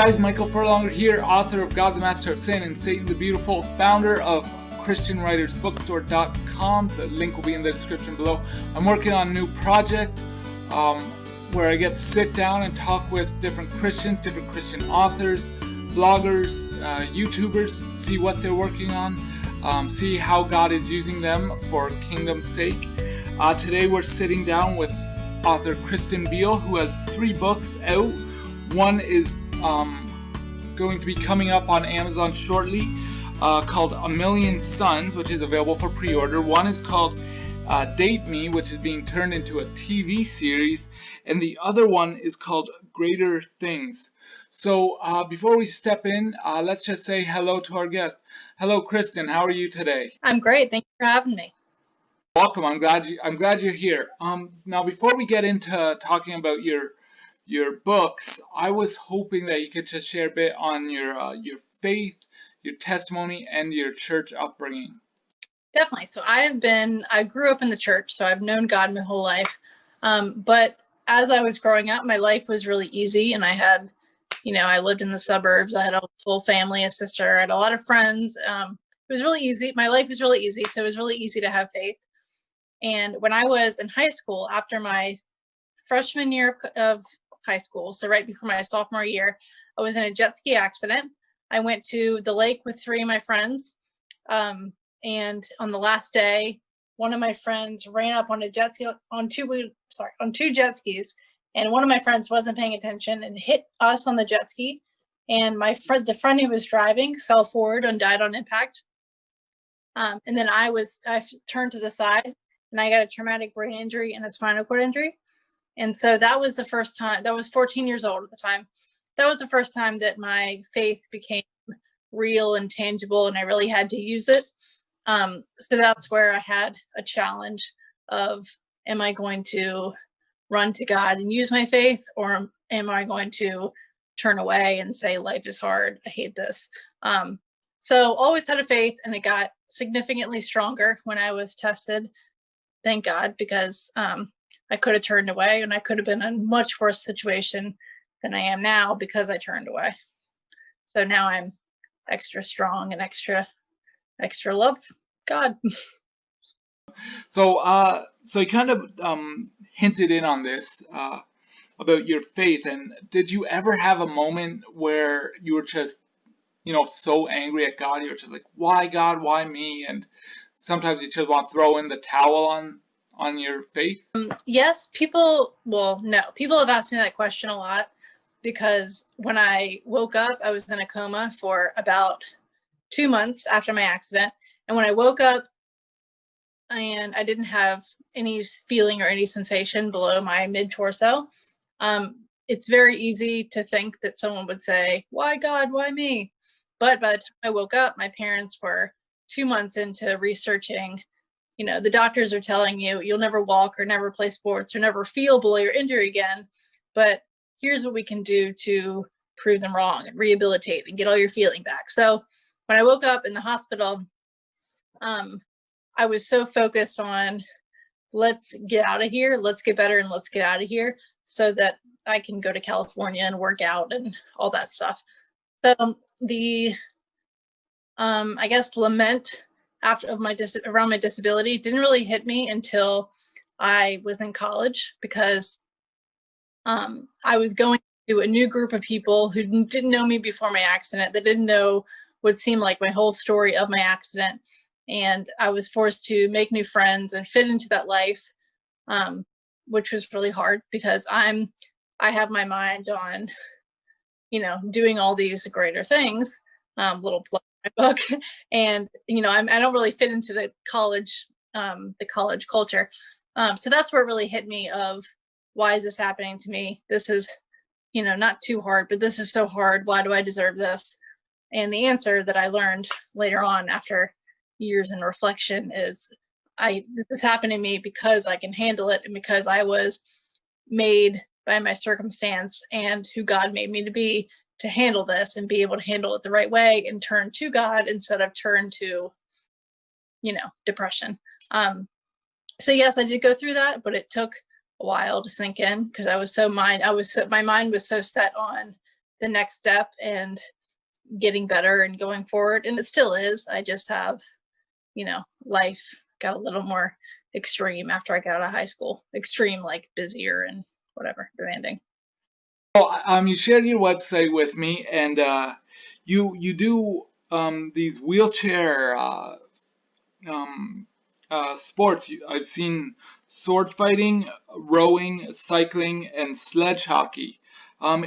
guys, Michael Furlonger here, author of God the Master of Sin and Satan the Beautiful, founder of ChristianWritersBookstore.com. The link will be in the description below. I'm working on a new project where I get to sit down and talk with different Christians, different Christian authors, bloggers, YouTubers, see what they're working on, see how God is using them for kingdom's sake. Today we're sitting down with author Kristin Beale, who has 3 books out. One is going to be coming up on Amazon shortly, called A Million Suns, which is available for pre-order. One is called Date Me, which is being turned into a TV series, and the other one is called Greater Things. So before we step in, let's just say hello to our guest. Hello, Kristin. How are you today? I'm great. Thank you for having me. Welcome. I'm glad you're here. Now, before we get into talking about your books, I was hoping that you could just share a bit on your faith, your testimony, and your church upbringing. Definitely. So I grew up in the church, so I've known God my whole life. But as I was growing up, my life was really easy, and I had, I lived in the suburbs. I had a full family, a sister, I had a lot of friends. It was really easy. My life was really easy, so it was really easy to have faith. And when I was in high school, after my freshman year of high school, so right before my sophomore year, I was in a jet ski accident. I went to the lake with 3 of my friends. And on the last day, one of my friends ran up on a jet ski on two jet skis, and one of my friends wasn't paying attention and hit us on the jet ski. And the friend who was driving fell forward and died on impact. And then I turned to the side, and I got a traumatic brain injury and a spinal cord injury. And so that was the first time. That was 14 years old at the time. That was the first time that my faith became real and tangible, and I really had to use it. So that's where I had a challenge of, am I going to run to God and use my faith, or am I going to turn away and say, life is hard, I hate this? So always had a faith, and it got significantly stronger when I was tested. Thank God, because I could have turned away, and I could have been in a much worse situation than I am now because I turned away. So now I'm extra strong and extra love God. So you kind of hinted in on this about your faith, and did you ever have a moment where you were just, so angry at God, you were just like, why God, why me? And sometimes you just want to throw in the towel on your faith? Yes, people have asked me that question a lot, because when I woke up, I was in a coma for about 2 months after my accident. And when I woke up, and I didn't have any feeling or any sensation below my mid-torso, it's very easy to think that someone would say, why God, why me? But by the time I woke up, my parents were 2 months into researching. The doctors are telling you, you'll never walk or never play sports or never feel below your injury again. But here's what we can do to prove them wrong and rehabilitate and get all your feeling back. So when I woke up in the hospital, I was so focused on, let's get out of here, let's get better, and let's get out of here so that I can go to California and work out and all that stuff. So the, I guess, lament around my disability didn't really hit me until I was in college, because I was going to a new group of people who didn't know me before my accident, that didn't know what seemed like my whole story of my accident. And I was forced to make new friends and fit into that life, which was really hard, because I have my mind on, doing all these greater things, little plug in my book. And, I don't really fit into the college culture. So that's where it really hit me of, why is this happening to me? This is, not too hard, but this is so hard. Why do I deserve this? And the answer that I learned later on, after years in reflection, is this happened to me because I can handle it, and because I was made by my circumstance and who God made me to be, to handle this and be able to handle it the right way and turn to God instead of turn to, depression. So yes, I did go through that, but it took a while to sink in, because my mind was so set on the next step and getting better and going forward. And it still is. I just have, life got a little more extreme after I got out of high school. Extreme, like busier and whatever, demanding. Well, you shared your website with me, and you do these wheelchair sports. I've seen sword fighting, rowing, cycling, and sledge hockey.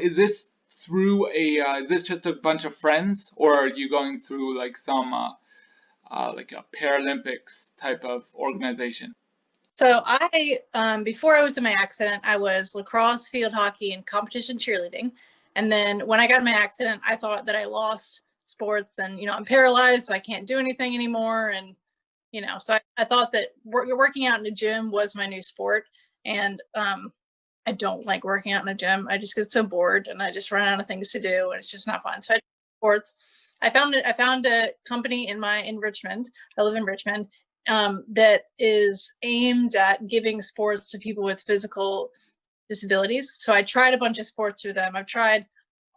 Is this through is this just a bunch of friends, or are you going through like some like a Paralympics type of organization? So I, before I was in my accident, I was lacrosse, field hockey, and competition cheerleading. And then when I got in my accident, I thought that I lost sports and, I'm paralyzed, so I can't do anything anymore. And, so I thought that working out in a gym was my new sport. And I don't like working out in a gym. I just get so bored and I just run out of things to do and it's just not fun. So I did sports. I found a company in Richmond. I live in Richmond. That is aimed at giving sports to people with physical disabilities. So I tried a bunch of sports through them. I've tried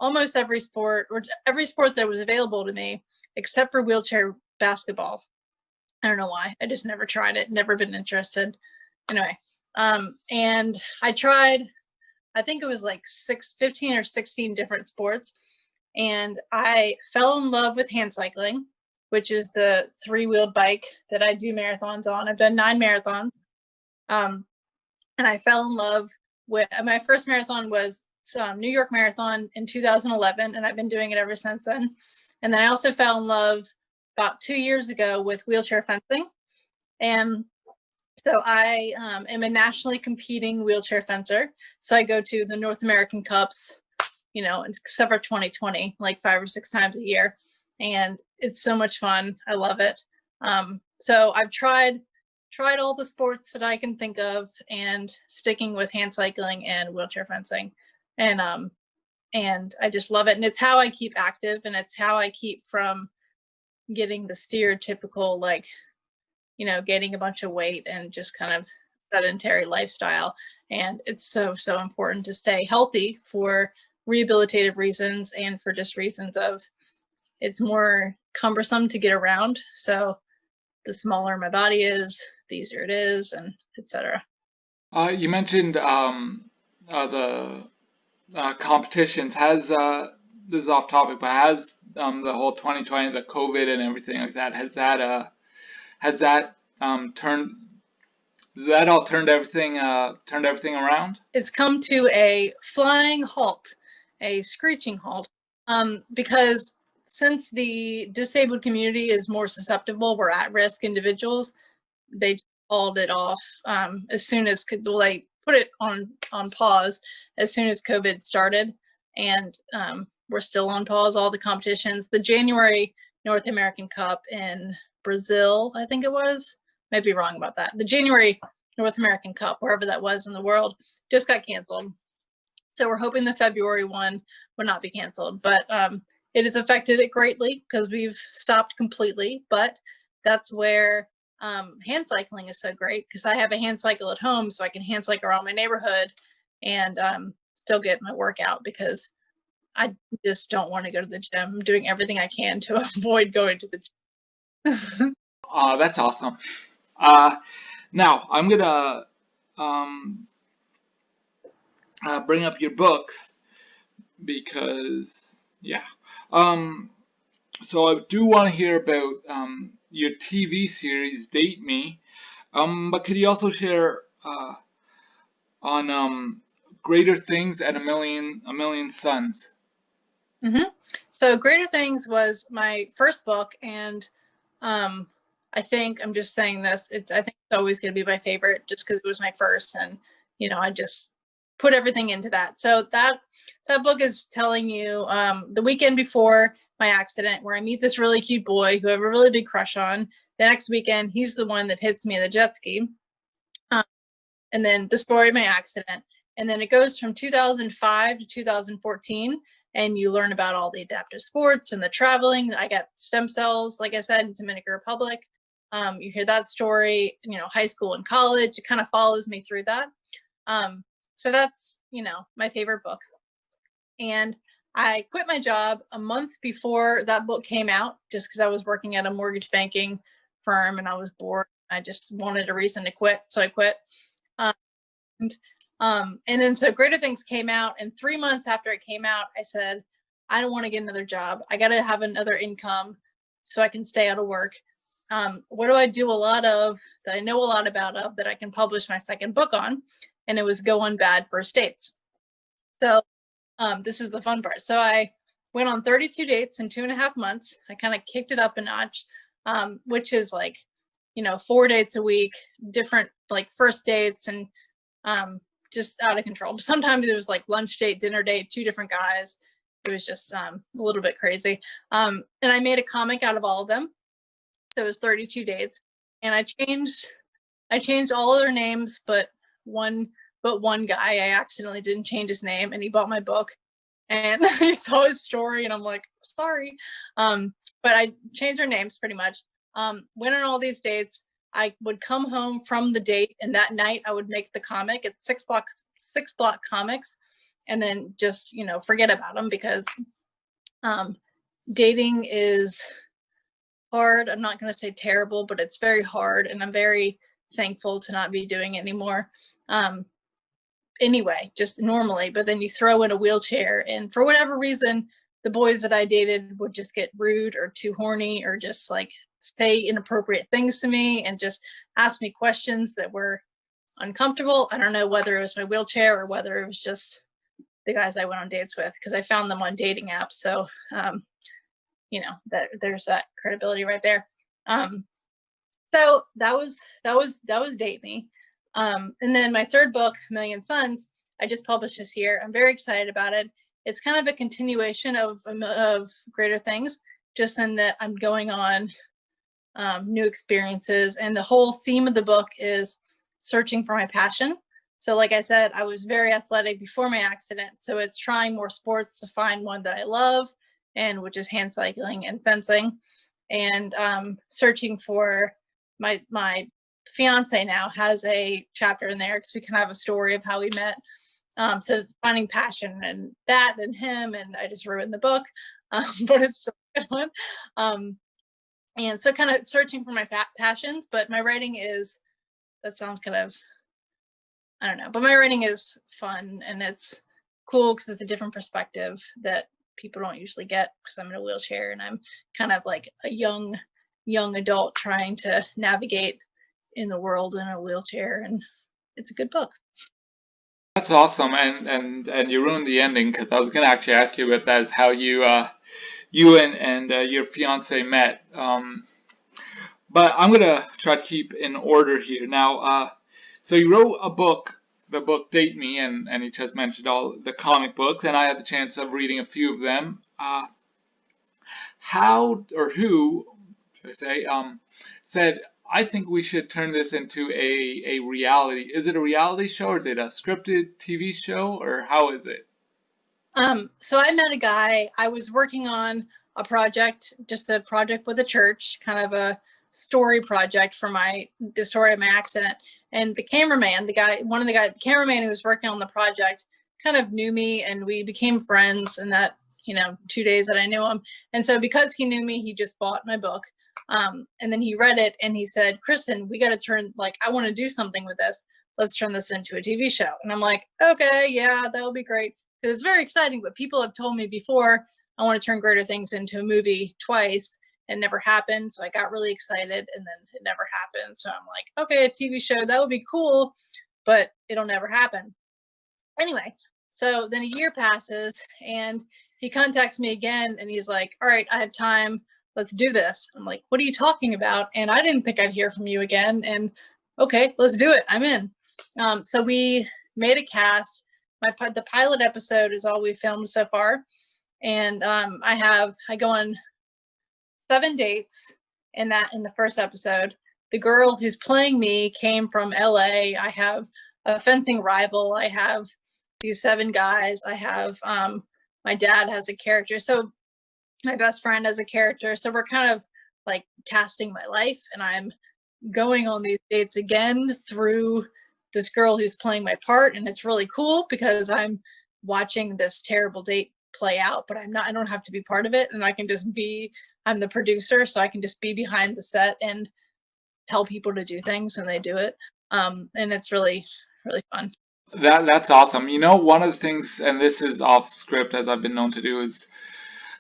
almost every sport that was available to me, except for wheelchair basketball. I don't know why. I just never tried it, never been interested. Anyway, and I tried, I think it was like 15 or 16 different sports. And I fell in love with hand cycling, which is the 3-wheeled bike that I do marathons on. I've done 9 marathons. And I fell in love with, my first marathon was New York Marathon in 2011, and I've been doing it ever since then. And then I also fell in love about 2 years ago with wheelchair fencing. And so I am a nationally competing wheelchair fencer. So I go to the North American Cups, except for 2020, like 5 or 6 times a year. And it's so much fun. I love it. So I've tried all the sports that I can think of and sticking with hand cycling and wheelchair fencing. And I just love it. And it's how I keep active, and it's how I keep from getting the stereotypical, like, gaining a bunch of weight and just kind of sedentary lifestyle. And it's so, so important to stay healthy for rehabilitative reasons and for just reasons of it's more cumbersome to get around. So the smaller my body is, the easier it is, and etc. You mentioned the competitions. This is off topic, but has the whole 2020, the COVID and everything like that, has that turned everything around? It's come to a flying halt, a screeching halt, because since the disabled community is more susceptible, we're at-risk individuals, they called it off as soon as they put it on pause as soon as COVID started, and we're still on pause. All the competitions, the January North American Cup in Brazil, I think it was, might be wrong about that. The January North American Cup, wherever that was in the world, just got canceled. So we're hoping the February one will not be canceled, but it has affected it greatly because we've stopped completely. But that's where hand cycling is so great, because I have a hand cycle at home, so I can hand cycle around my neighborhood and still get my workout, because I just don't want to go to the gym. I'm doing everything I can to avoid going to the gym. That's awesome. Now I'm gonna bring up your books because so I do want to hear about your TV series Date Me, but could you also share on Greater Things and a Million Suns? So Greater Things was my first book, and I think, I'm just saying this, I think it's always going to be my favorite just because it was my first, and I just put everything into that. So that book is telling you the weekend before my accident, where I meet this really cute boy who I have a really big crush on. The next weekend, he's the one that hits me in the jet ski. And then the story of my accident. And then it goes from 2005 to 2014. And you learn about all the adaptive sports and the traveling. I got stem cells, like I said, in Dominican Republic. You hear that story, high school and college. It kind of follows me through that. So that's, my favorite book. And I quit my job a month before that book came out, just because I was working at a mortgage banking firm and I was bored. I just wanted a reason to quit, so I quit. And then so Greater Things came out, and 3 months after it came out, I said, I don't want to get another job. I got to have another income so I can stay out of work. What do I do a lot of that I know a lot about of that I can publish my second book on? And it was go on bad first dates. So this is the fun part. So I went on 32 dates in 2.5 months. I kind of kicked it up a notch, which is like, 4 dates a week, different like first dates, and just out of control. But sometimes it was like lunch date, dinner date, 2 different guys. It was just a little bit crazy. And I made a comic out of all of them. So it was 32 dates, and I changed all of their names, but one guy, I accidentally didn't change his name, and he bought my book, and he saw his story, and I'm like, sorry. But I changed their names pretty much. Went on all these dates. I would come home from the date, and that night I would make the comic. It's 6 block comics, and then just, forget about them, because dating is hard. I'm not going to say terrible, but it's very hard, and I'm very thankful to not be doing it anymore. Anyway, just normally, but then you throw in a wheelchair, and for whatever reason, the boys that I dated would just get rude or too horny, or just like say inappropriate things to me and just ask me questions that were uncomfortable. I don't know whether it was my wheelchair or whether it was just the guys I went on dates with, because I found them on dating apps. So, there's that credibility right there. So that was Date Me. And then my third book, Million Suns, I just published this year. I'm very excited about it. It's kind of a continuation of Greater Things, just in that I'm going on new experiences, and the whole theme of the book is searching for my passion. So like I said, I was very athletic before my accident, so it's trying more sports to find one that I love, and which is hand cycling and fencing, and searching for my fiance now has a chapter in there, because we can have a story of how we met. So finding passion and that and him, and I just ruined the book, but it's still a good one. And so kind of searching for my passions, but my writing is, that sounds kind of, I don't know, but my writing is fun, and it's cool because it's a different perspective that people don't usually get, because I'm in a wheelchair and I'm kind of like a young adult trying to navigate in the world in a wheelchair, and it's a good book. That's awesome, and you ruined the ending, because I was going to actually ask you about that, is how you and your fiance met. But I'm going to try to keep in order here. Now, so you wrote a book, the book Date Me, and you just mentioned all the comic books, and I had the chance of reading a few of them. How or who, should I say, said, I think we should turn this into a reality. Is it a reality show, or is it a scripted TV show, or how is it? So I met a guy. I was working on a project, just a project with a church, kind of a story project for the story of my accident. And the cameraman, the cameraman who was working on the project, kind of knew me, and we became friends in that, 2 days that I knew him. And so because he knew me, he just bought my book. And then he read it, and he said, Kristin, we got to I want to do something with this. Let's turn this into a TV show. And I'm like, okay, yeah, that would be great. Because it's very exciting, but people have told me before, I want to turn Greater Things into a movie twice. It never happened. So I got really excited, and then it never happened. So I'm like, okay, a TV show, that would be cool, but it'll never happen. Anyway, so then a year passes, and he contacts me again, and he's like, all right, I have time. Let's do this. I'm like, what are you talking about? And I didn't think I'd hear from you again. And okay, let's do it. I'm in. So we made a cast. The pilot episode is all we filmed so far. And I go on 7 dates in the first episode. The girl who's playing me came from LA. I have a fencing rival. I have these 7 guys. I have my dad has a character. So my best friend has a character. So we're kind of like casting my life, and I'm going on these dates again through this girl who's playing my part. And it's really cool because I'm watching this terrible date play out, but I don't have to be part of it. And I can just I'm the producer, so I can just be behind the set and tell people to do things, and they do it. And it's really, really fun. That's awesome. You know, one of the things, and this is off script as I've been known to do, is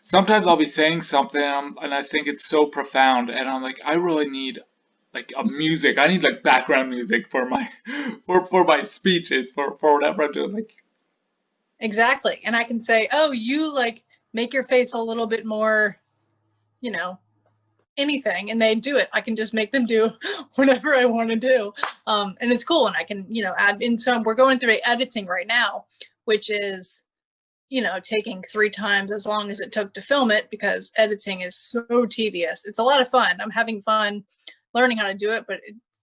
sometimes I'll be saying something and I think it's so profound, and I'm like, I really need like a music. I need like background music for my for my speeches, for whatever I'm doing. Like, exactly. And I can say, oh, you like make your face a little bit more, you know, anything, and they do it. I can just make them do whatever I want to do. And it's cool. And I can, you know, add in some. We're going through editing right now, which is, you know, taking 3 times as long as it took to film it, because editing is so tedious. It's a lot of fun. I'm having fun learning how to do it, but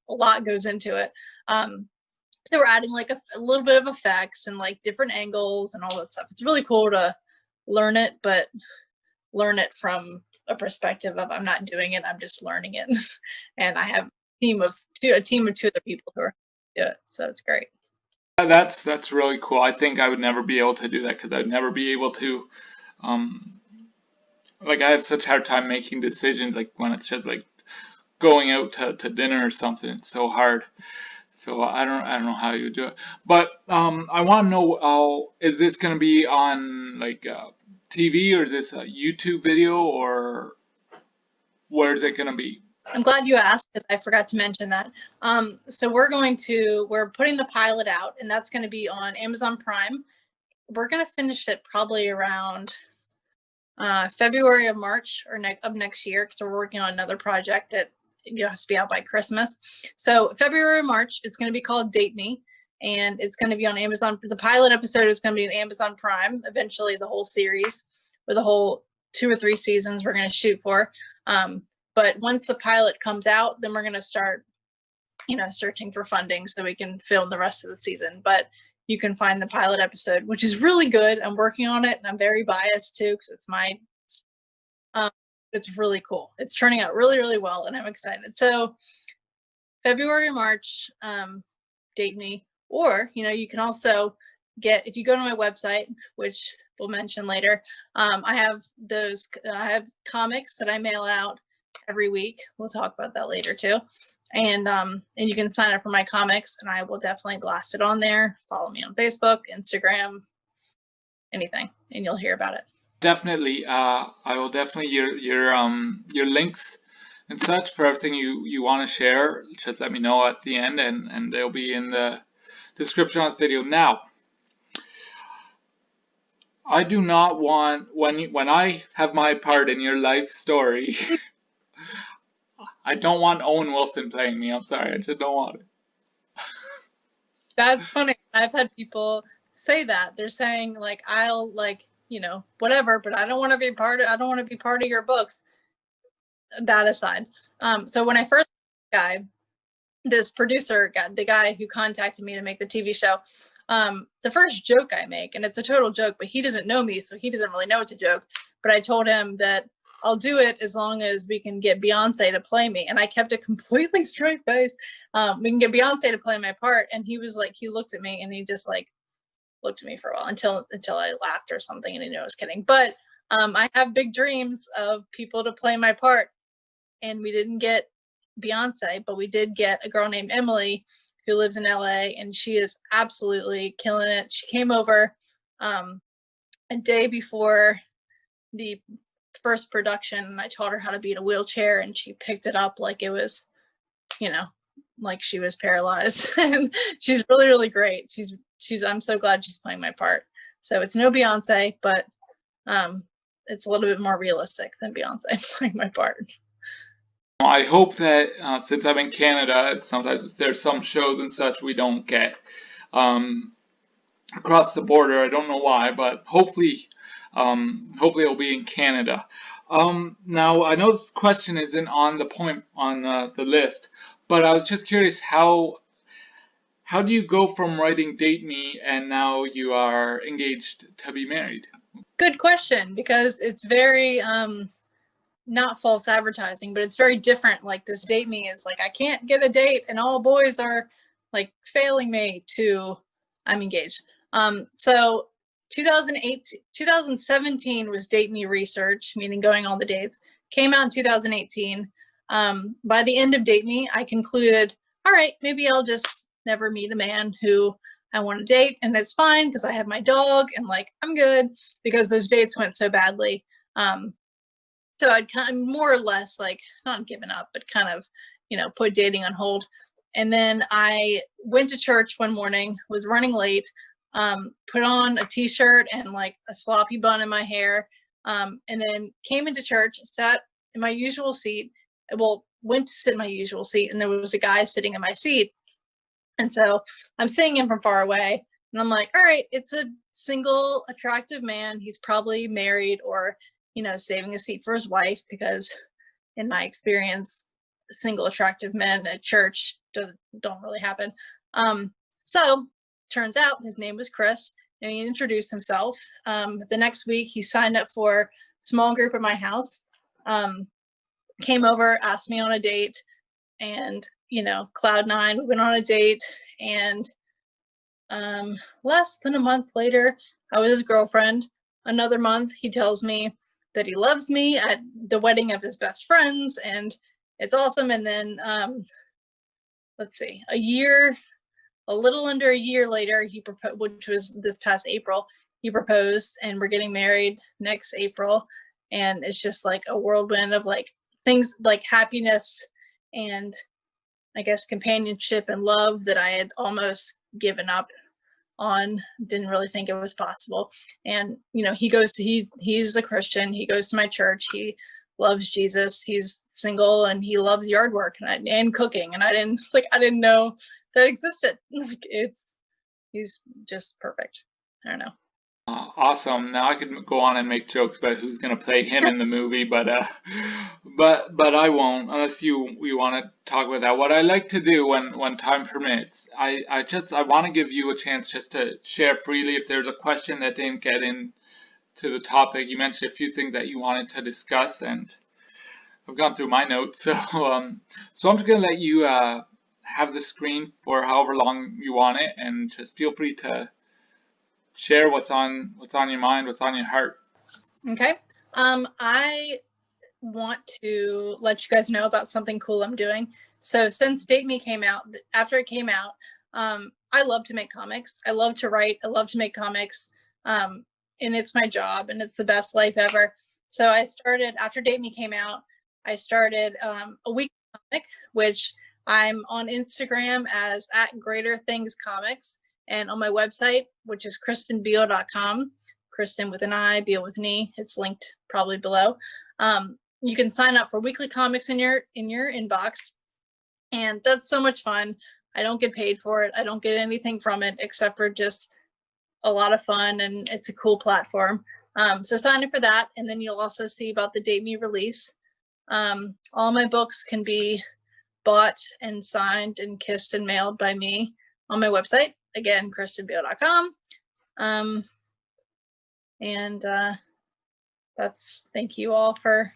a lot goes into it. So we're adding like a little bit of effects and like different angles and all that stuff. It's really cool to learn it, but learn it from a perspective of I'm not doing it, I'm just learning it. And I have a team of 2 other people who are do it. So it's great. that's really cool. I think I would never be able to do that because I'd never be able to, like, I have such a hard time making decisions, like when it's just like going out to dinner or something. It's so hard. So I don't know how you do it. But I want to know, is this going to be on like TV, or is this a YouTube video, or where is it going to be? I'm glad you asked, because I forgot to mention that. So we're putting the pilot out, and that's going to be on Amazon Prime. We're going to finish it probably around February or March of next year, because we're working on another project that, you know, has to be out by Christmas. So February or March, it's going to be called Date Me, and it's going to be on Amazon. The pilot episode is going to be on Amazon Prime. Eventually, the whole series, or the whole 2 or 3 seasons, we're going to shoot for. But once the pilot comes out, then we're going to start, you know, searching for funding so we can film the rest of the season. But you can find the pilot episode, which is really good. I'm working on it, and I'm very biased too, because it's my. It's really cool. It's turning out really, really well, and I'm excited. So February, March, Date Me. Or, you know, you can also if you go to my website, which we'll mention later, I have comics that I mail out every week. We'll talk about that later too. And you can sign up for my comics, and I will definitely blast it on there. Follow me on Facebook, Instagram, anything, and you'll hear about it. Definitely, I will definitely your links and such for everything you want to share. Just let me know at the end, and they'll be in the description of this video. Now, I do not want, when I have my part in your life story, I don't want Owen Wilson playing me. I'm sorry, I just don't want it. That's funny. I've had people say that. They're saying like, I'll like, you know, whatever, but I don't want to be part of your books. That aside. So when I first this producer guy, the guy who contacted me to make the TV show, the first joke I make, and it's a total joke, but he doesn't know me, so he doesn't really know it's a joke. But I told him that I'll do it as long as we can get Beyonce to play me. And I kept a completely straight face. We can get Beyonce to play my part. And he was like, he looked at me, and he just like looked at me for a while until I laughed or something, and he knew I was kidding. But I have big dreams of people to play my part. And we didn't get Beyonce, but we did get a girl named Emily who lives in LA, and she is absolutely killing it. She came over a day before the first production, and I taught her how to be in a wheelchair, and she picked it up like it was, you know, like she was paralyzed. And she's really, really great. I'm so glad she's playing my part. So it's no Beyonce, but it's a little bit more realistic than Beyonce playing my part. I hope that since I'm in Canada, sometimes there's some shows and such we don't get across the border. I don't know why, but hopefully it'll be in Canada. Now, I know this question isn't on the list, but I was just curious, how do you go from writing Date Me and now you are engaged to be married? Good question, because it's very not false advertising, but it's very different. Like, this Date Me is like, I can't get a date and all boys are like failing me, to I'm engaged. So 2017 was Date Me Research, meaning going on the dates. Came out in 2018. By the end of Date Me, I concluded, all right, maybe I'll just never meet a man who I want to date, and it's fine because I have my dog and like I'm good, because those dates went so badly. So I'd kind of more or less like not given up, but kind of, put dating on hold. And then I went to church one morning, was running late, put on a t-shirt and like a sloppy bun in my hair, and then came into church, sat in my usual seat. Well, went to sit in my usual seat, and there was a guy sitting in my seat. And so I'm seeing him from far away, and I'm like, all right, it's a single, attractive man. He's probably married or, saving a seat for his wife, because in my experience, single, attractive men at church don't really happen. So turns out his name was Chris, and he introduced himself. The next week, he signed up for a small group at my house, came over, asked me on a date, and cloud nine, we went on a date, and less than a month later, I was his girlfriend. Another month, he tells me that he loves me at the wedding of his best friends, and it's awesome. And then, let's see, a little under a year later, he proposed, which was this past April, he proposed, and we're getting married next April. And it's just like a whirlwind of like things like happiness and I guess companionship and love that I had almost given up on, didn't really think it was possible. And he's a Christian, he goes to my church, he loves Jesus, he's single, and he loves yard work and cooking, and I didn't know that existed. He's just perfect. I don't know. Awesome. Now I could go on and make jokes about who's going to play him in the movie, but I won't, unless we want to talk about that. What I like to do when time permits, I want to give you a chance just to share freely if there's a question that didn't get into the topic. You mentioned a few things that you wanted to discuss, and I've gone through my notes, so I'm just going to let you have the screen for however long you want it, and just feel free to share what's on your mind, what's on your heart. Okay. I want to let you guys know about something cool I'm doing. So since Date Me came out, after it came out, I love to make comics. I love to write. I love to make comics. And it's my job, and it's the best life ever. So I started, after Date Me came out, I started a weekly comic, which I'm on Instagram as @GreaterThingsComics. And on my website, which is KristinBeale.com, Kristin with an I, Beale with an E, it's linked probably below. You can sign up for weekly comics in your inbox, and that's so much fun. I don't get paid for it. I don't get anything from it except for just a lot of fun, and it's a cool platform. So sign up for that, and then you'll also see about the Date Me release. All my books can be bought and signed and kissed and mailed by me on my website. Again, KristinBeale.com. Thank you all for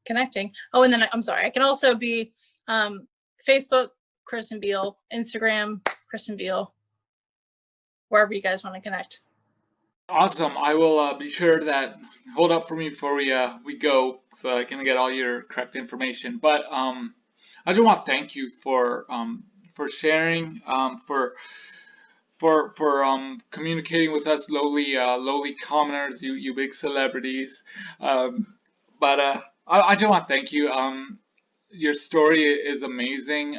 connecting. Oh, and then I'm sorry, I can also be Facebook, Kristin Beale, Instagram, Kristin Beale, wherever you guys want to connect. Awesome. I will be sure that hold up for me before we go, so I can get all your correct information. But I just want to thank you for sharing, for communicating with us lowly commoners, you big celebrities. But I just want to thank you. Your story is amazing.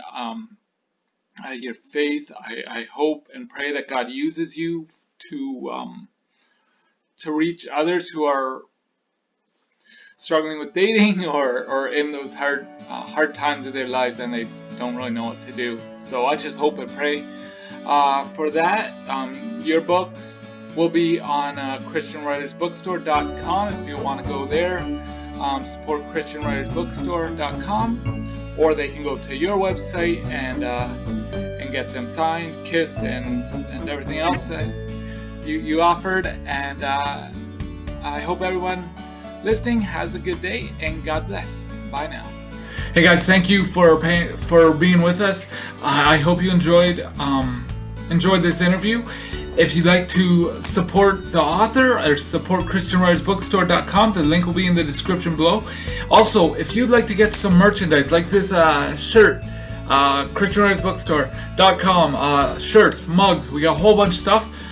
Your faith, I hope and pray that God uses you to reach others who are struggling with dating or in those hard times of their lives, and they don't really know what to do. So I just hope and pray for that. Your books will be on ChristianWritersBookstore.com if you want to go there. Support ChristianWritersBookstore.com, or they can go to your website and get them signed, kissed, and everything else that you offered. And I hope everyone listening has a good day, and God bless. Bye now. Hey guys, thank you for being with us. I hope you enjoyed enjoyed this interview. If you'd like to support the author or support ChristianWritersBookstore.com, the link will be in the description below. Also, if you'd like to get some merchandise like this shirt, ChristianWritersBookstore.com, shirts, mugs, we got a whole bunch of stuff.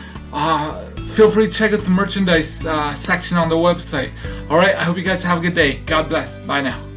Feel free to check out the merchandise section on the website. Alright, I hope you guys have a good day. God bless. Bye now.